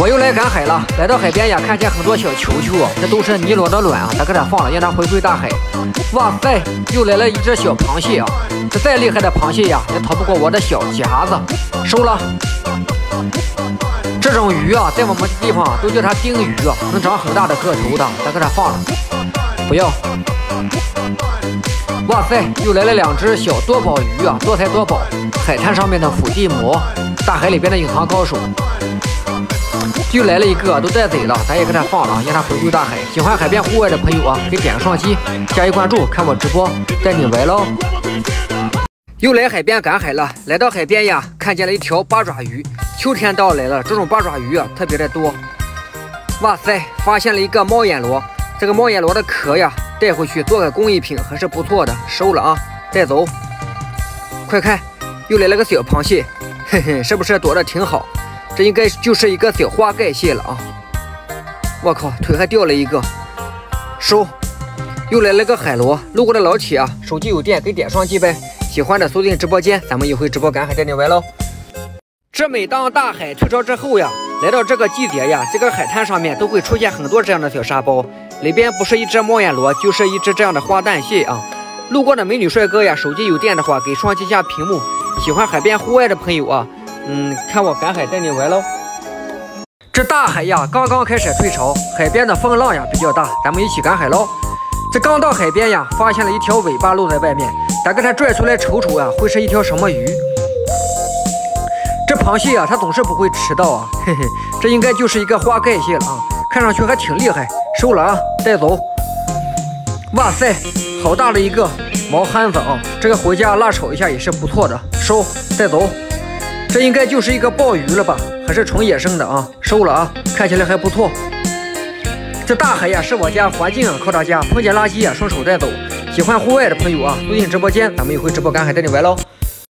我又来赶海了，来到海边呀，看见很多小球球啊，这都是尼罗的卵啊，咱给它放了，让它回归大海。哇塞，又来了一只小螃蟹啊！这再厉害的螃蟹呀，也逃不过我的小夹子。收了。这种鱼啊，在我们地方都叫它丁鱼啊，能长很大的个头的，咱给它放了。不要。哇塞，又来了2只小多宝鱼啊，多才多宝，海滩上面的伏地魔，大海里边的隐藏高手。又来了一个，都带嘴了，咱也给它放了，让它回归大海。喜欢海边户外的朋友啊，可以点个双击，加一关注，看我直播，带你玩喽。又来海边赶海了，来到海边呀，看见了一条八爪鱼。秋天到来了，这种八爪鱼啊特别的多。哇塞，发现了一个猫眼螺，这个猫眼螺的壳呀，带回去做个工艺品还是不错的，收了啊，带走。快看，又来了个小螃蟹，嘿嘿，是不是躲得挺好？这应该就是一个小花盖蟹了啊！我靠，腿还掉了一个，收。又来了个海螺，路过的老铁啊，手机有电给点双击呗。喜欢的锁定直播间，咱们一会直播赶海带你玩喽。这每当大海退潮之后呀，来到这个季节呀，这个海滩上面都会出现很多这样的小沙包，里边不是一只猫眼螺，就是一只这样的花旦蟹啊。路过的美女帅哥呀，手机有电的话给双击下屏幕。喜欢海边户外的朋友啊，看我赶海带你玩喽。这大海呀，刚刚开始退潮，海边的风浪呀比较大，咱们一起赶海喽。这刚到海边呀，发现了一条尾巴露在外面，咱给它拽出来瞅瞅啊，会是一条什么鱼？这螃蟹啊，它总是不会迟到啊，嘿嘿，这应该就是一个花盖蟹了啊，看上去还挺厉害，收了啊，带走。哇塞，好大的一个毛憨子啊，这个回家辣炒一下也是不错的，收，带走。这应该就是一个鲍鱼了吧，还是纯野生的啊，收了啊，看起来还不错。这大海呀是我家，环境啊靠大家，碰见垃圾啊顺手带走。喜欢户外的朋友啊，锁定直播间，咱们一会直播赶海带你玩喽。